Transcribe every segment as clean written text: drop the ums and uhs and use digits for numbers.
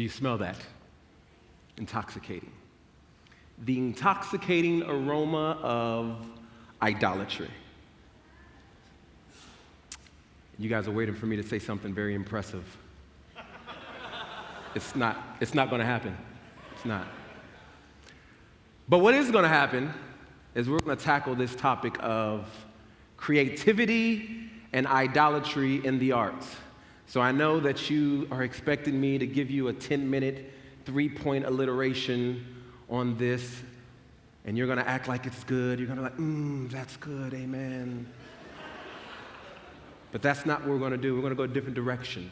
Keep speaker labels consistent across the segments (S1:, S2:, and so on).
S1: you smell that? Intoxicating. The intoxicating aroma of idolatry. You guys are waiting for me to say something very impressive. It's not going to happen. It's not. But what is going to happen is we're going to tackle this topic of creativity and idolatry in the arts. So I know that you are expecting me to give you a 10-minute, 3-point alliteration on this, and you're going to act like it's good. You're going to be like, that's good, amen. But that's not what we're going to do. We're going to go a different direction.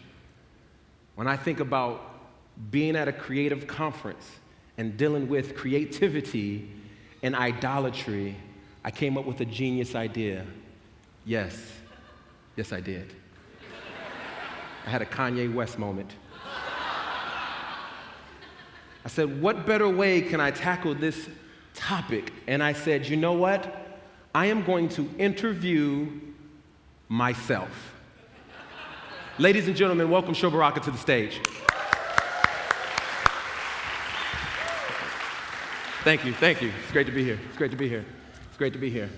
S1: When I think about being at a creative conference and dealing with creativity and idolatry, I came up with a genius idea. Yes, I did. I had a Kanye West moment. I said, what better way can I tackle this topic? And I said, you know what? I am going to interview myself. Ladies and gentlemen, welcome Sho Baraka to the stage. Thank you. It's great to be here.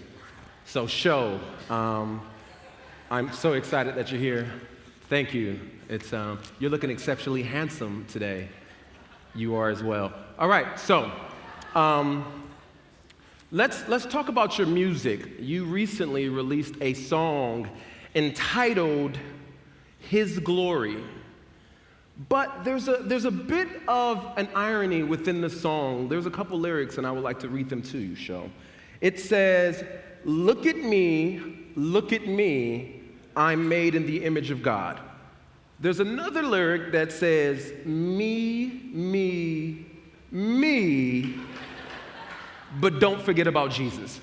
S1: So Sho, I'm so excited that you're here. Thank you. You're looking exceptionally handsome today. You are as well. All right, so let's talk about your music. You recently released a song entitled His Glory. But there's a bit of an irony within the song. There's a couple lyrics, and I would like to read them to you, Sho. It says, look at me, I'm made in the image of God. There's another lyric that says, me, but don't forget about Jesus.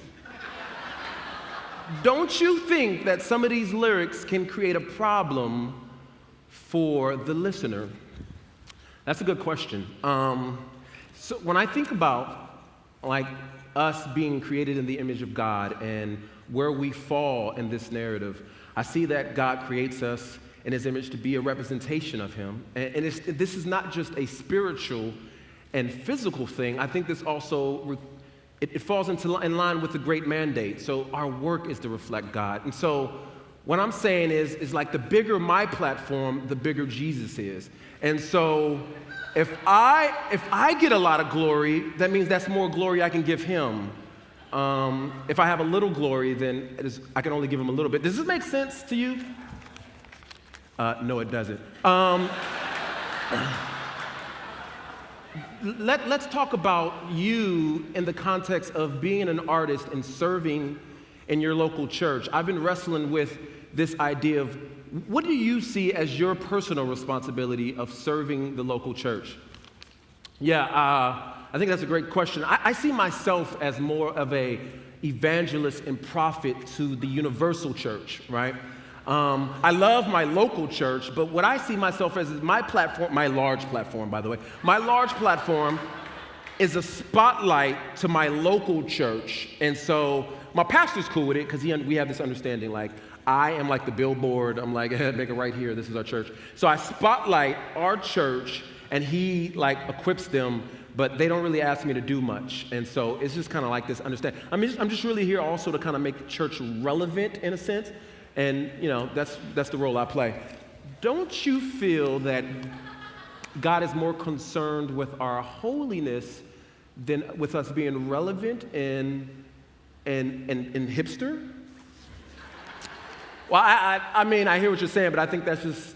S1: Don't you think that some of these lyrics can create a problem for the listener? That's a good question. So when I think about like us being created in the image of God and where we fall in this narrative, I see that God creates us in His image to be a representation of Him. And this is not just a spiritual and physical thing. I think this also it falls in line with the great mandate. So our work is to reflect God. And so what I'm saying is like the bigger my platform, the bigger Jesus is. And so if I get a lot of glory, that means that's more glory I can give Him. If I have a little glory, then I can only give Him a little bit. Does this make sense to you? No, it doesn't. Let's talk about you in the context of being an artist and serving in your local church. I've been wrestling with this idea of what do you see as your personal responsibility of serving the local church? Yeah, I think that's a great question. I see myself as more of a evangelist and prophet to the universal church, right? I love my local church, but what I see myself as is my platform, my large platform, by the way, my large platform is a spotlight to my local church. And so my pastor's cool with it because we have this understanding, like, I am like the billboard. I'm like, hey, make it right here. This is our church. So I spotlight our church, and he, like, equips them, but they don't really ask me to do much. And so it's just kind of like this understanding. I'm just really here also to kind of make the church relevant in a sense. And, you know, that's the role I play. Don't you feel that God is more concerned with our holiness than with us being relevant and hipster? Well, I mean, I hear what you're saying, but I think that's just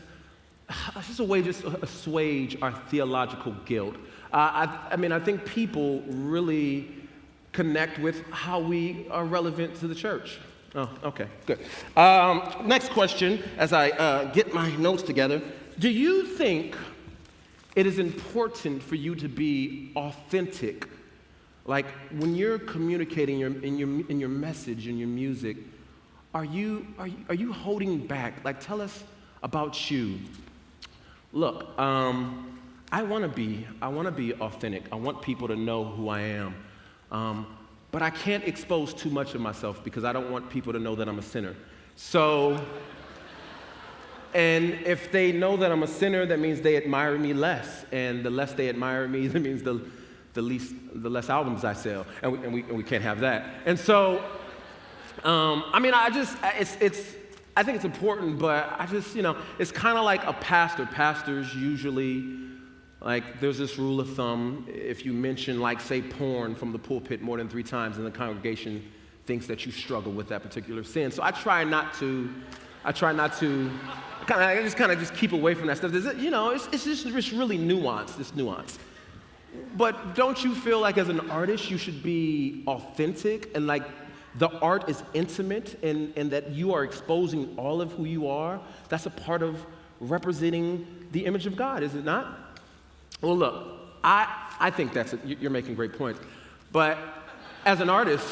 S1: a way just to assuage our theological guilt. I think people really connect with how we are relevant to the church. Oh, okay, good. Next question, as I get my notes together. Do you think it is important for you to be authentic? Like when you're communicating in your message, in your music, are you holding back? Like, tell us about you. Look, I want to be authentic. I want people to know who I am. But I can't expose too much of myself because I don't want people to know that I'm a sinner. So And if they know that I'm a sinner, that means they admire me less. And the less they admire me, that means the less albums I sell. And we can't have that. And so, I mean, I think it's important, but I just, it's kind of like a pastor. Pastors usually, like, there's this rule of thumb. If you mention, like, say, porn from the pulpit more than 3 times, and the congregation thinks that you struggle with that particular sin. So I try not to just keep away from that stuff. It's just really nuanced, this nuance. But don't you feel like as an artist, you should be authentic and like the art is intimate and that you are exposing all of who you are? That's a part of representing the image of God, is it not? Well, look, I think you're making great points. But as an artist,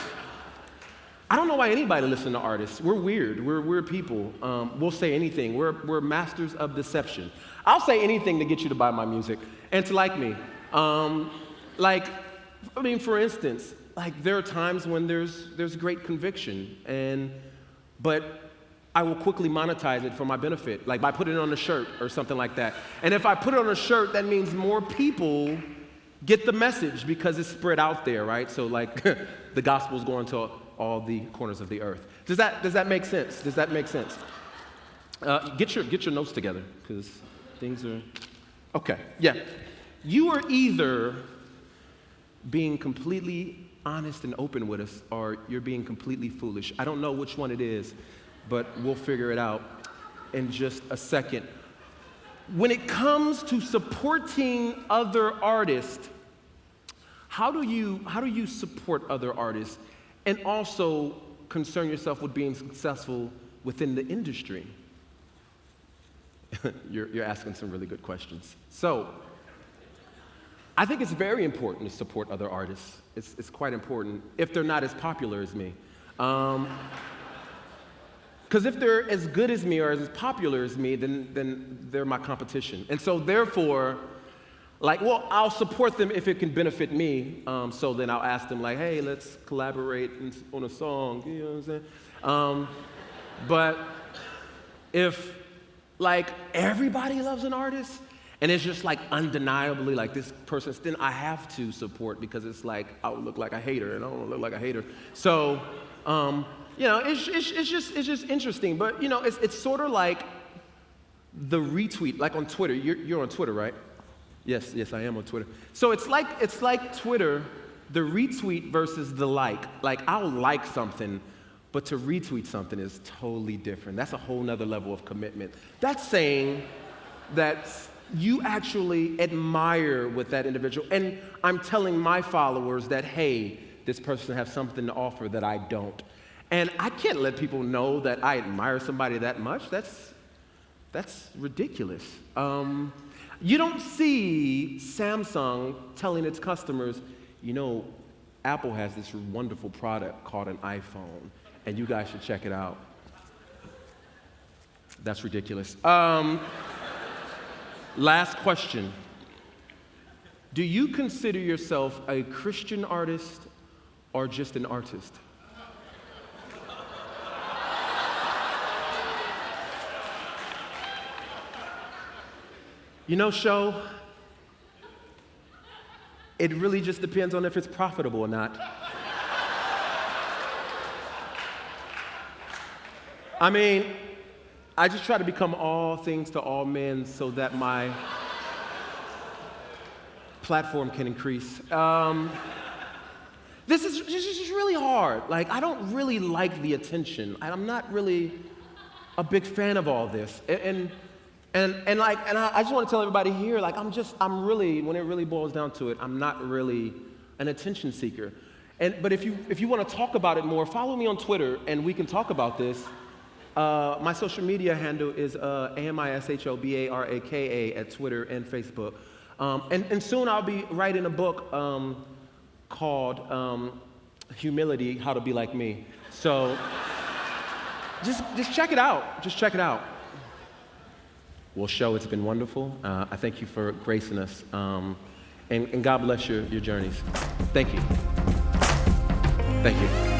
S1: I don't know why anybody listens to artists. We're weird. We're weird people. We'll say anything. We're masters of deception. I'll say anything to get you to buy my music and to like me. For instance, like there are times when there's great conviction, but I will quickly monetize it for my benefit, like by putting it on a shirt or something like that. And if I put it on a shirt, that means more people get the message because it's spread out there, right? So like the gospel's going to all the corners of the earth. Does that make sense? Does that make sense? Get your notes together because things are okay. Yeah, you are either being completely honest and open with us, or you're being completely foolish. I don't know which one it is, but we'll figure it out in just a second. When it comes to supporting other artists, how do you support other artists and also concern yourself with being successful within the industry? You're asking some really good questions. So, I think it's very important to support other artists. It's quite important if they're not as popular as me. Because if they're as good as me or as popular as me, then they're my competition. And so therefore, I'll support them if it can benefit me. So then I'll ask them hey, let's collaborate on a song, you know what I'm saying? But if everybody loves an artist, and it's just undeniably this person, then I have to support because it's I would look like a hater, and I don't want to look like a hater. So, it's just interesting. But it's sort of like the retweet, like on Twitter. You're on Twitter, right? Yes, I am on Twitter. So it's like Twitter, the retweet versus the like. I'll like something, but to retweet something is totally different. That's a whole nother level of commitment. That's saying that you actually admire with that individual. And I'm telling my followers that, hey, this person has something to offer that I don't. And I can't let people know that I admire somebody that much. That's ridiculous. You don't see Samsung telling its customers, Apple has this wonderful product called an iPhone, and you guys should check it out. That's ridiculous. Last question. Do you consider yourself a Christian artist or just an artist? Sho, it really just depends on if it's profitable or not. I mean, I just try to become all things to all men so that my platform can increase. This is just really hard. I don't really like the attention. I'm not really a big fan of all this. And I just want to tell everybody here, I'm really, when it really boils down to it, I'm not really an attention seeker. But if you want to talk about it more, follow me on Twitter and we can talk about this. My social media handle is AMISHOBARAKA at Twitter and Facebook. And soon I'll be writing a book called Humility, How to Be Like Me. So just check it out. Just check it out. Well, Sho, it's been wonderful. I thank you for gracing us. And God bless your journeys. Thank you. Thank you.